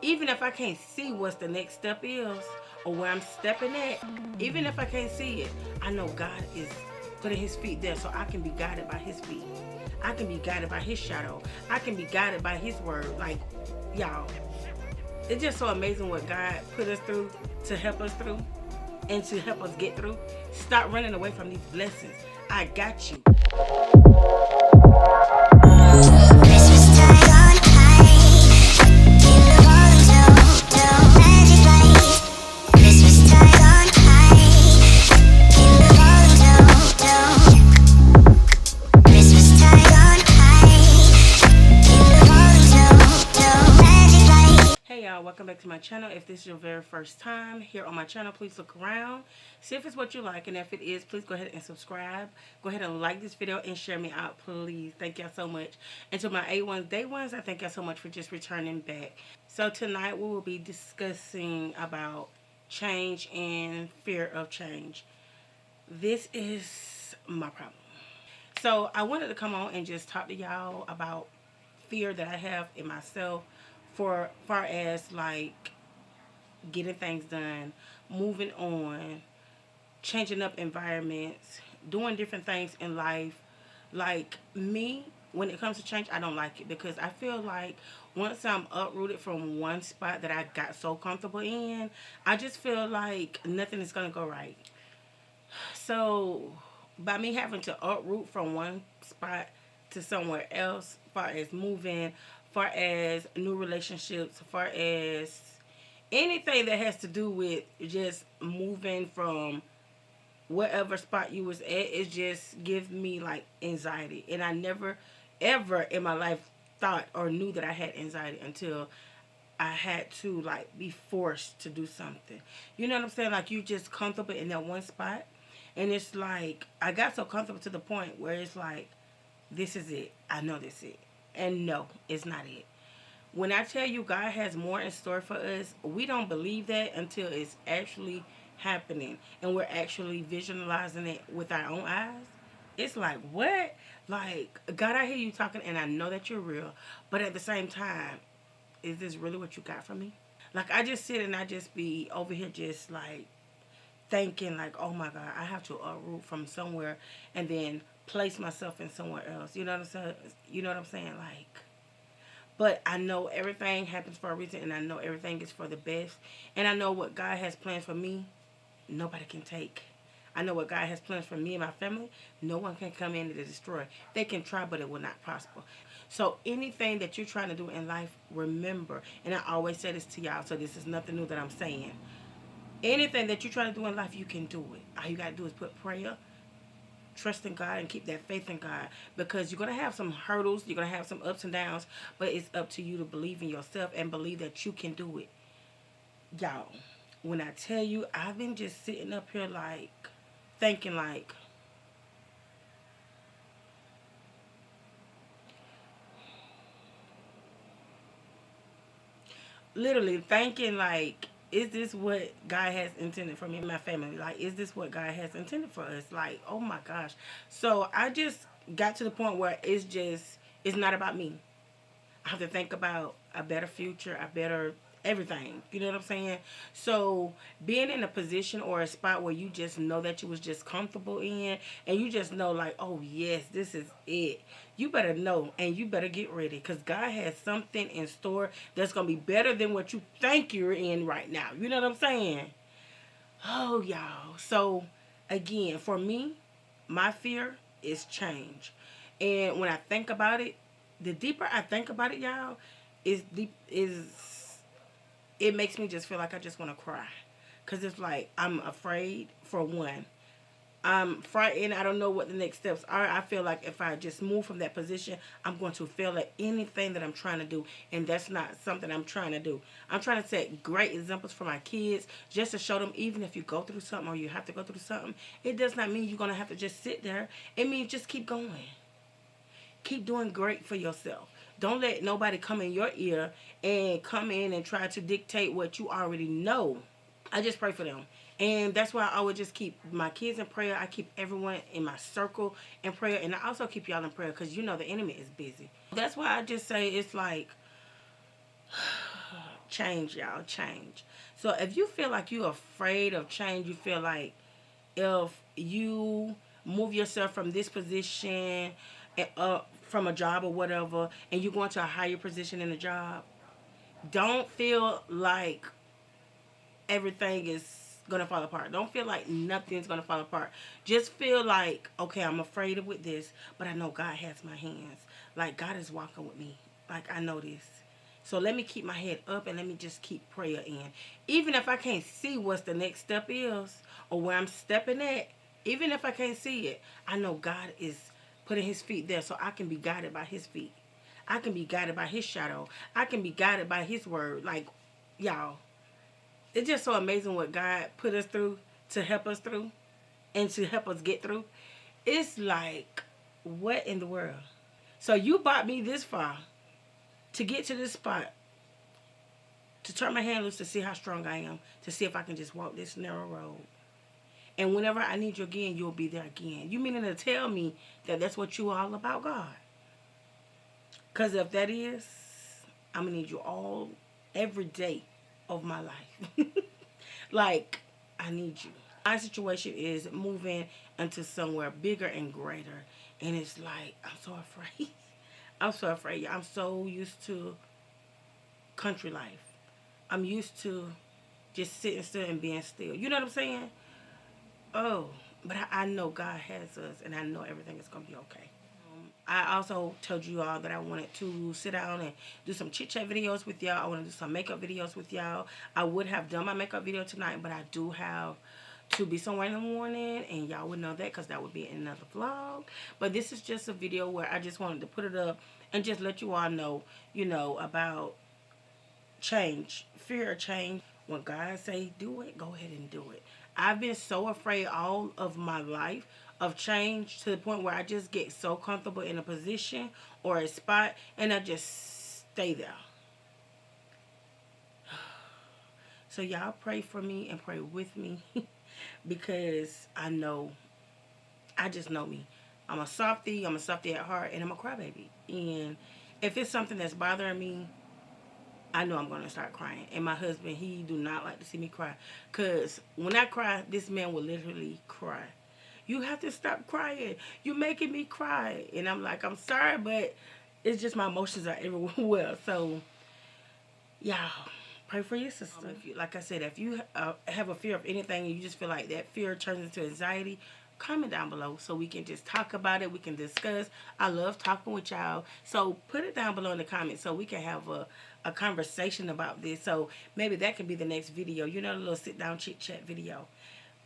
even if I can't see what's the next step is or where I'm stepping at, even if I can't see it, I know God is putting his feet there so I can be guided by his feet. I can be guided by his shadow. I can be guided by his word. Like, y'all, it's just so amazing what God put us through to help us through and to help us get through. Stop running away from these blessings. I got you. Hey y'all, welcome back to my channel. If this is your very first time here on my channel, please look around, see if it's what you like, and if it is, please go ahead and subscribe. Go ahead and like this video and share me out, please. Thank y'all so much. And to my A1s, Day ones, I thank y'all so much for just returning back. So tonight we will be discussing about change and fear of change. This is my problem. So I wanted to come on and just talk to y'all about fear that I have in myself for far as like getting things done, moving on, changing up environments, doing different things in life. Like me, when it comes to change, I don't like it because I feel like once I'm uprooted from one spot that I got so comfortable in, I just feel like nothing is going to go right. So by me having to uproot from one spot to somewhere else, far as moving, far as new relationships, far as anything that has to do with just moving from whatever spot you was at, it just gives me like anxiety. And I never ever in my life thought or knew that I had anxiety until I had to like be forced to do something. You know what I'm saying? Like you just comfortable in that one spot. And it's like I got so comfortable to the point where it's like, this is it. I know this is it. And no, it's not it. When I tell you God has more in store for us, we don't believe that until it's actually happening and we're actually visualizing it with our own eyes. It's like, what? Like, God, I hear you talking and I know that you're real. But at the same time, is this really what you got for me? Like, I just sit and I just be over here just like thinking, like, oh my God, I have to uproot from somewhere and then place myself in somewhere else. You know what I'm saying? You know what I'm saying? Like, but I know everything happens for a reason and I know everything is for the best. And I know what God has planned for me, nobody can take. I know what God has planned for me and my family, no one can come in and destroy. They can try, but it will not prosper. So anything that you're trying to do in life, remember, and I always say this to y'all, so this is nothing new that I'm saying. Anything that you're trying to do in life, you can do it. All you got to do is put prayer, trust in God, and keep that faith in God, because you're going to have some hurdles, you're going to have some ups and downs, but it's up to you to believe in yourself and believe that you can do it. Y'all, when I tell you, I've been just sitting up here like thinking like, literally thinking like, is this what God has intended for me and my family? Like, is this what God has intended for us? Like, oh my gosh. So I just got to the point where it's not about me. I have to think about a better future, a better everything. You know what I'm saying? So being in a position or a spot where you just know that you was just comfortable in and you just know like, oh yes, this is it. You better know and you better get ready because God has something in store that's gonna be better than what you think you're in right now. You know what I'm saying? Oh y'all. So again, for me, my fear is change. And when I think about it, the deeper I think about it, y'all, is deep is it makes me just feel like I just want to cry. Cause it's like I'm afraid for one. I'm frightened. I don't know what the next steps are. I feel like if I just move from that position, I'm going to fail at anything that I'm trying to do. And that's not something I'm trying to do. I'm trying to set great examples for my kids just to show them even if you go through something or you have to go through something, it does not mean you're going to have to just sit there. It means just keep going. Keep doing great for yourself. Don't let nobody come in your ear and come in and try to dictate what you already know. I just pray for them. And that's why I would just keep my kids in prayer. I keep everyone in my circle in prayer. And I also keep y'all in prayer because you know the enemy is busy. That's why I just say it's like Change, y'all. Change. So if you feel like you're afraid of change, you feel like if you move yourself from this position up from a job or whatever, and you go into a higher position in the job, don't feel like everything is gonna fall apart. Don't feel like nothing's gonna fall apart. Just feel like, okay, I'm afraid of with this, but I know God has my hands. Like God is walking with me. Like I know this. So let me keep my head up and let me just keep prayer in. Even if I can't see what's the next step is or where I'm stepping at, even if I can't see it, I know God is putting his feet there so I can be guided by his feet. I can be guided by his shadow. I can be guided by his word. Like, y'all, it's just so amazing what God put us through to help us through and to help us get through. It's like, what in the world? So you brought me this far to get to this spot, to turn my hand loose to see how strong I am, to see if I can just walk this narrow road. And whenever I need you again, you'll be there again. You meaning to tell me that that's what you all about, God? Because if that is, I'm going to need you all, every day of my life. Like, I need you. My situation is moving into somewhere bigger and greater. And it's like, I'm so afraid. I'm so afraid. I'm so used to country life. I'm used to just sitting still and being still. You know what I'm saying? Oh, but I know God has us, and I know everything is going to be okay. I also told you all that I wanted to sit down and do some chit-chat videos with y'all. I want to do some makeup videos with y'all. I would have done my makeup video tonight, but I do have to be somewhere in the morning, and y'all would know that because that would be another vlog. But this is just a video where I just wanted to put it up and just let you all know, you know, about change, fear of change. When God say do it, go ahead and do it. I've been so afraid all of my life of change to the point where I just get so comfortable in a position or a spot and I just stay there. So y'all pray for me and pray with me because I know, I just know me. I'm a softie at heart, and I'm a crybaby. And if it's something that's bothering me, I know I'm going to start crying. And my husband, he do not like to see me cry. Because when I cry, this man will literally cry. You have to stop crying. You're making me cry. And I'm like, I'm sorry, but it's just my emotions are everywhere. So, y'all, pray for your sister. If you, like I said, if you have a fear of anything and you just feel like that fear turns into anxiety, comment down below so we can just talk about it. We can discuss. I love talking with y'all. So put it down below in the comments so we can have a conversation about this. So maybe that can be the next video. You know, a little sit down chit chat video.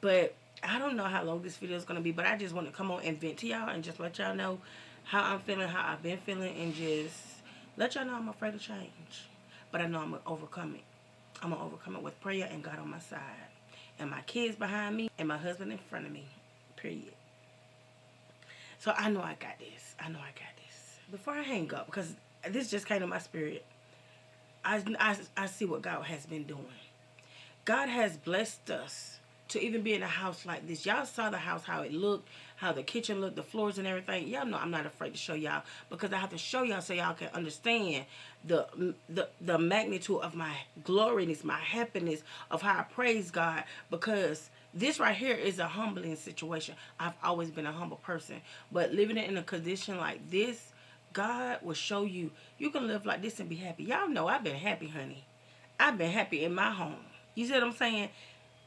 But I don't know how long this video is going to be, but I just want to come on and vent to y'all and just let y'all know how I'm feeling, how I've been feeling, and just let y'all know I'm afraid of change. But I know I'm going to overcome it. I'm going to overcome it with prayer and God on my side. And my kids behind me and my husband in front of me. Period. So I know I got this. I know I got this. Before I hang up, because this just came to my spirit, I see what God has been doing. God has blessed us to even be in a house like this. Y'all saw the house, how it looked, how the kitchen looked, the floors and everything. Y'all know I'm not afraid to show y'all because I have to show y'all so y'all can understand the magnitude of my gloriness, my happiness, of how I praise God, because this right here is a humbling situation. I've always been a humble person, but living in a condition like this, God will show you you can live like this and be happy. Y'all know I've been happy, honey. I've been happy in my home. You see what I'm saying?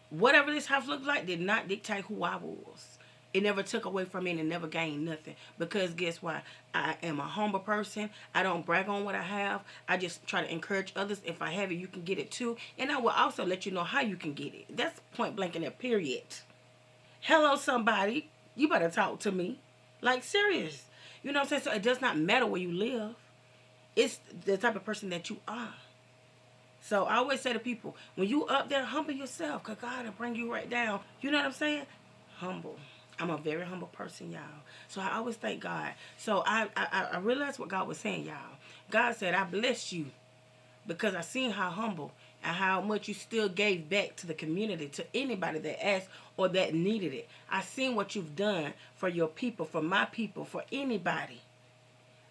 Whatever this house looked like did not dictate who I was. It never took away from me and it never gained nothing. Because guess what? I am a humble person. I don't brag on what I have. I just try to encourage others. If I have it, you can get it too. And I will also let you know how you can get it. That's point blank in that period. Hello, somebody. You better talk to me. Like, serious. You know what I'm saying? So it does not matter where you live. It's the type of person that you are. So I always say to people, when you up there, humble yourself, because God will bring you right down. You know what I'm saying? Humble. I'm a very humble person, y'all. So I always thank God. So I realized what God was saying, y'all. God said, I bless you because I seen how humble and how much you still gave back to the community, to anybody that asked or that needed it. I seen what you've done for your people, for my people, for anybody.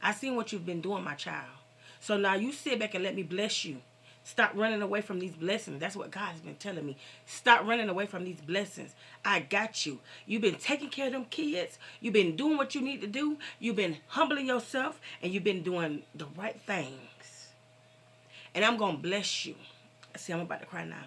I seen what you've been doing, my child. So now you sit back and let me bless you. Stop running away from these blessings. That's what God has been telling me. Stop running away from these blessings. I got you. You've been taking care of them kids. You've been doing what you need to do. You've been humbling yourself, and you've been doing the right things. And I'm going to bless you. See, I'm about to cry now.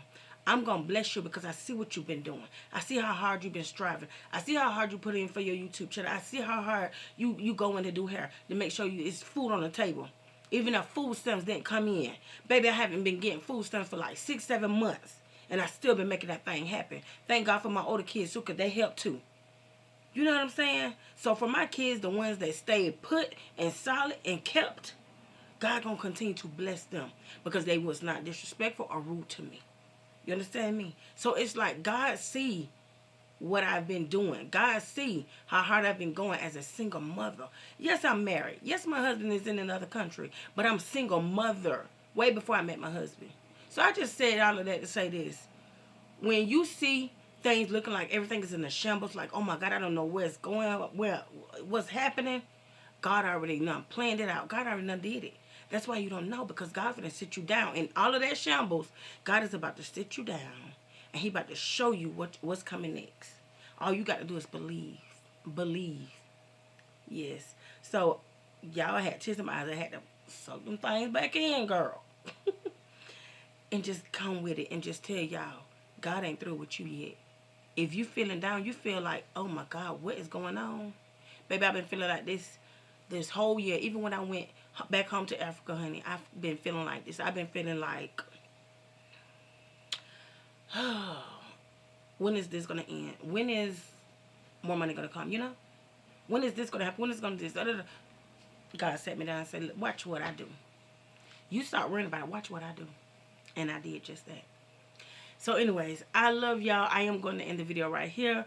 I'm going to bless you because I see what you've been doing. I see how hard you've been striving. I see how hard you put in for your YouTube channel. I see how hard you go in to do hair to make sure it's food on the table. Even if food stamps didn't come in. Baby, I haven't been getting food stamps for like 6-7 months. And I still been making that thing happen. Thank God for my older kids too, because they help too. You know what I'm saying? So for my kids, the ones that stayed put and solid and kept, God gonna continue to bless them because they was not disrespectful or rude to me. You understand me? So it's like God see what I've been doing. God see how hard I've been going as a single mother. Yes, I'm married. Yes, my husband is in another country. But I'm single mother way before I met my husband. So I just said all of that to say this. When you see things looking like everything is in a shambles, like, oh my God, I don't know where it's going, what's happening, God already done planned it out. God already done did it. That's why you don't know, because God's going to sit you down. In all of that shambles, God is about to sit you down, and he about to show you what's coming next. All you got to do is believe. Believe. Yes. So, y'all, I had tears in my eyes. I had to soak them things back in, girl. And just come with it and just tell y'all, God ain't through with you yet. If you feeling down, you feel like, oh my God, what is going on? Baby, I've been feeling like this whole year. Even when I went back home to Africa, honey, I've been feeling like this. I've been feeling like, when is this going to end? When is more money going to come, you know? When is this going to happen? When is going to this? God sat me down and said, watch what I do. You start worrying about it. Watch what I do. And I did just that. So anyways, I love y'all. I am going to end the video right here.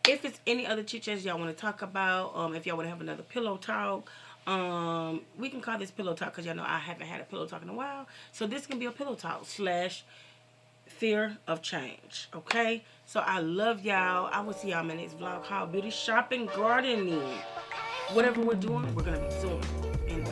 If it's any other chit-chats y'all want to talk about, if y'all want to have another pillow talk, we can call this pillow talk because y'all know I haven't had a pillow talk in a while. So this can be a pillow talk / fear of change. Okay? So I love y'all. I will see y'all in my next vlog haul, beauty, shopping, gardening. Whatever we're doing, we're going to be doing. And